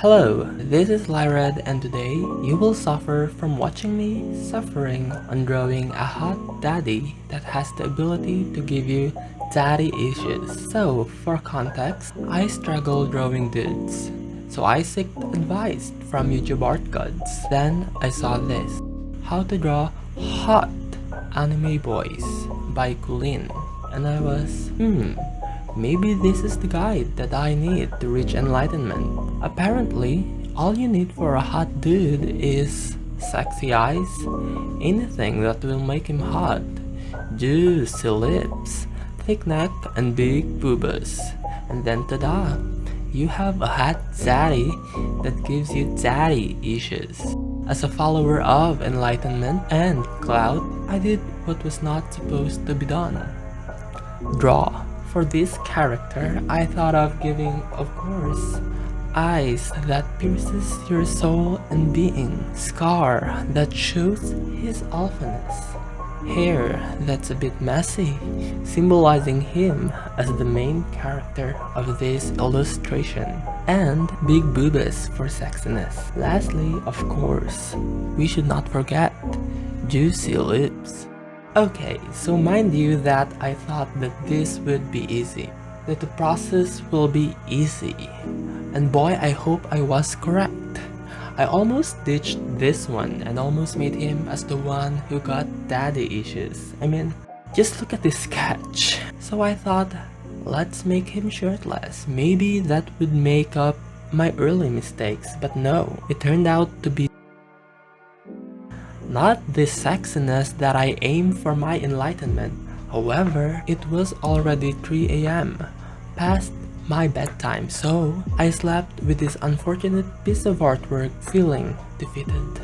Hello, this is Lyred, and today you will suffer from watching me suffering on drawing a hot daddy that has the ability to give you daddy issues. So, for context, I struggle drawing dudes. So I seeked advice from YouTube art gods. Then I saw this, How to Draw Hot Anime Boys by KOOLEEN. And I was, maybe this is the guide that I need to reach enlightenment. Apparently, all you need for a hot dude is sexy eyes, anything that will make him hot, juicy lips, thick neck, and big boobas. And then tada! You have a hot daddy that gives you daddy issues. As a follower of enlightenment and cloud, I did what was not supposed to be done. Draw. For this character, I thought of giving, of course, eyes that pierces your soul and being, scar that shows his alphaness, hair that's a bit messy, symbolizing him as the main character of this illustration, and big boobas for sexiness. Lastly, of course, we should not forget juicy lips. Okay, so mind you that I thought that this would be easy, that the process will be easy, and boy, I hope I was correct. I almost ditched this one and almost made him as the one who got daddy issues. I mean, just look at this sketch. So I thought, let's make him shirtless. Maybe that would make up my early mistakes, but no, it turned out to be not the sexiness that I aimed for my enlightenment. However, it was already 3 AM, past my bedtime, so I slept with this unfortunate piece of artwork feeling defeated.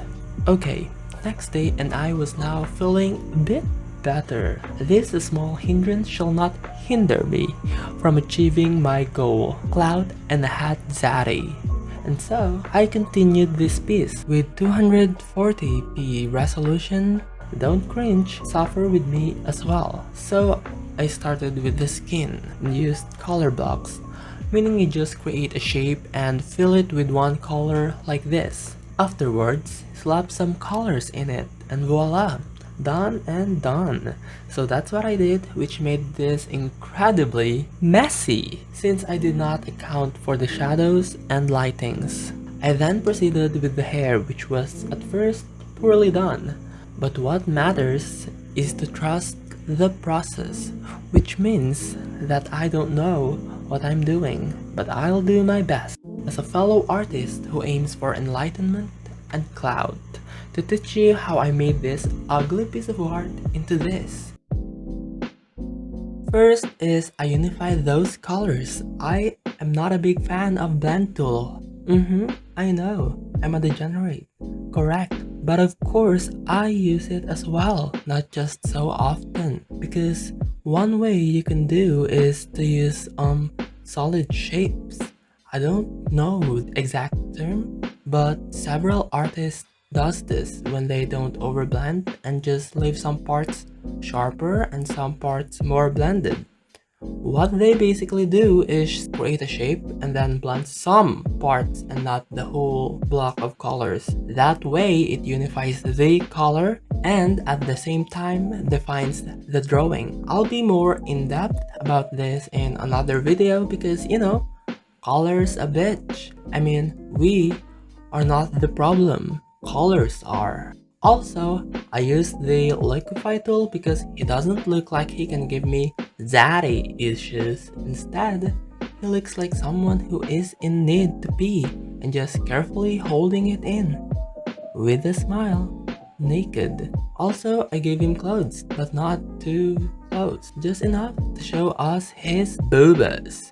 Okay, next day and I was now feeling a bit better. This small hindrance shall not hinder me from achieving my goal, cloud and a hot zaddy. And so, I continued this piece with 240p resolution. Don't cringe, suffer with me as well. So, I started with the skin and used color blocks, meaning you just create a shape and fill it with one color like this. Afterwards, slap some colors in it and voila! Done and done. So that's what I did, which made this incredibly messy since I did not account for the shadows and lightings. I then proceeded with the hair, which was at first poorly done, but what matters is to trust the process, which means that I don't know what I'm doing, but I'll do my best as a fellow artist who aims for enlightenment and cloud, to teach you how I made this ugly piece of art into this. First is I unify those colors. I am not a big fan of blend tool. I know, I'm a degenerate. Correct. But of course, I use it as well, not just so often. Because one way you can do is to use solid shapes. I don't know the exact term, but several artists does this when they don't overblend and just leave some parts sharper and some parts more blended. What they basically do is create a shape and then blend some parts and not the whole block of colors. That way it unifies the color and at the same time defines the drawing. I'll be more in depth about this in another video because, you know, color's a bitch. I mean, we are not the problem. Colors are. Also, I used the liquify tool because he doesn't look like he can give me daddy issues. Instead, he looks like someone who is in need to pee and just carefully holding it in. With a smile. Naked. Also, I gave him clothes, but not too close. Just enough to show us his boobas.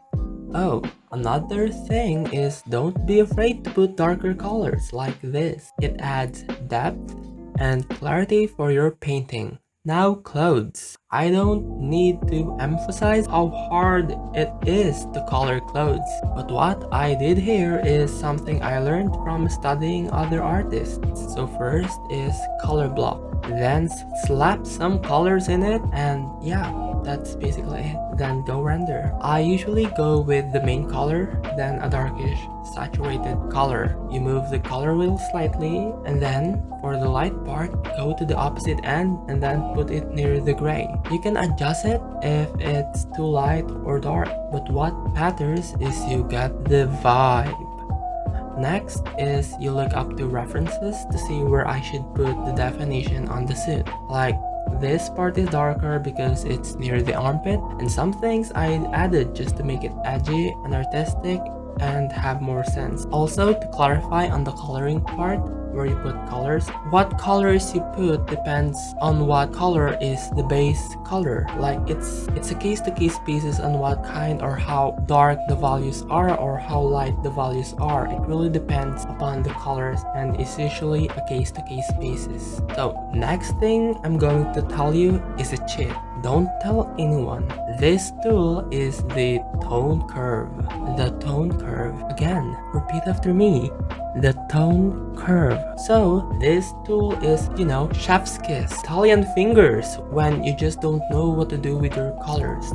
Oh, another thing is don't be afraid to put darker colors like this. It adds depth and clarity for your painting. Now clothes. I don't need to emphasize how hard it is to color clothes. But what I did here is something I learned from studying other artists. So first is color block. then slap some colors in it, and yeah, that's basically it. Then go render. I usually go with the main color, then a darkish saturated color. You move the color wheel slightly, and then for the light part, go to the opposite end and then put it near the gray. You can adjust it if it's too light or dark, but what matters is you get the vibe. Next is you look up to references to see where I should put the definition on the suit. Like, this part is darker because it's near the armpit, and some things I added just to make it edgy and artistic and have more sense. Also, to clarify on the coloring part, where you put colors, what colors you put depends on what color is the base color. Like, it's a case-to-case basis on what kind or how dark the values are or how light the values are. It really depends upon the colors, and it's usually a case-to-case basis. So next thing I'm going to tell you is a cheat. Don't tell anyone. This tool is the tone curve. The tone curve. Again, repeat after me. The tone curve. So this tool is, chef's kiss, Italian fingers when you just don't know what to do with your colors.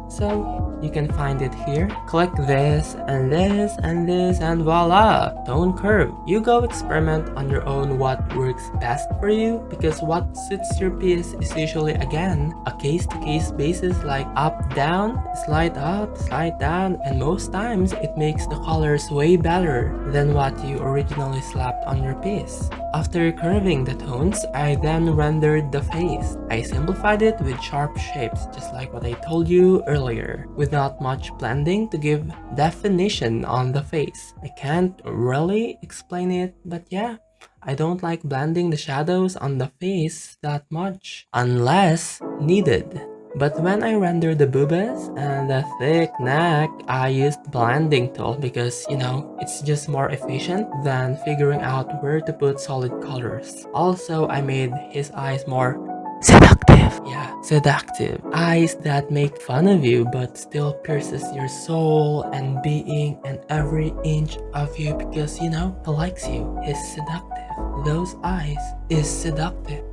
So you can find it here. Click this and this and this, and voila, tone curve. You go experiment on your own what works best for you, because what suits your piece is usually, again, a case-to-case basis, like up, down, slide down, and most times it makes the colors way better than what you originally slapped on your piece. After curving the tones, I then rendered the face. I simplified it with sharp shapes, just like what I told you earlier, with not much blending to give definition on the face. I can't really explain it, but yeah, I don't like blending the shadows on the face that much, unless needed. But when I render the boobas and the thick neck, I used blending tool because, it's just more efficient than figuring out where to put solid colors. Also, I made his eyes more seductive. Yeah, seductive. Eyes that make fun of you but still pierces your soul and being and every inch of you because, he likes you. He's seductive. Those eyes is seductive.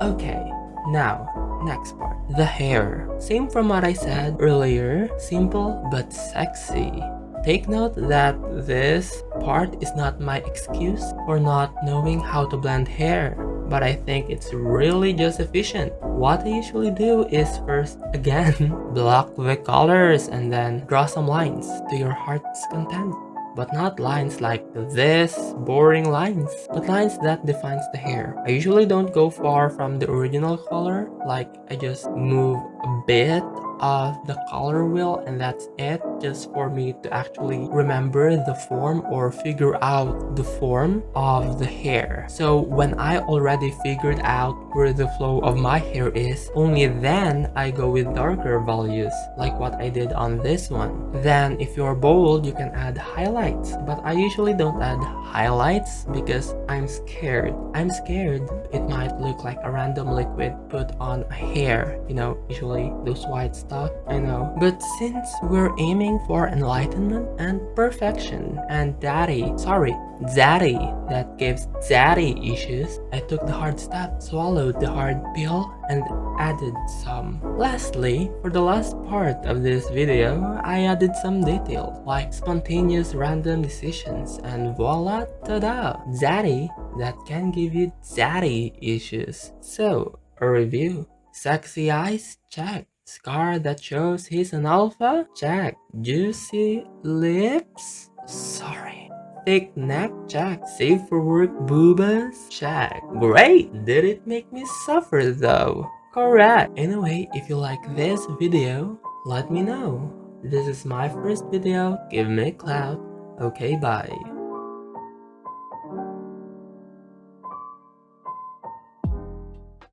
Okay, now, next part. The hair. Same from what I said earlier, simple but sexy. Take note that this part is not my excuse for not knowing how to blend hair, but I think it's really just efficient. What I usually do is first, again, block the colors and then draw some lines to your heart's content. But not lines like this, boring lines, but lines that defines the hair. I usually don't go far from the original color, like I just move a bit of the color wheel and that's it, just for me to actually remember the form or figure out the form of the hair. So when I already figured out where the flow of my hair is, only then I go with darker values, like what I did on this one. Then if you're bold, you can add highlights, but I usually don't add highlights because I'm scared. It might look like a random liquid put on a hair, usually those white stuff, I know. But since we're aiming for enlightenment and perfection and daddy that gives daddy issues, I took the hard step, swallowed the hard pill, and added some. Lastly, for the last part of this video, I added some details like spontaneous random decisions, and voila, tada! Daddy that can give you daddy issues. So, a review. Sexy eyes? Check. Scar that shows he's an alpha? Check. Juicy lips? Sorry. Thick neck? Check. Safe for work boobas? Check. Great! Did it make me suffer though? Correct. Anyway, if you like this video, let me know. This is my first video. Give me a clap. Okay, bye.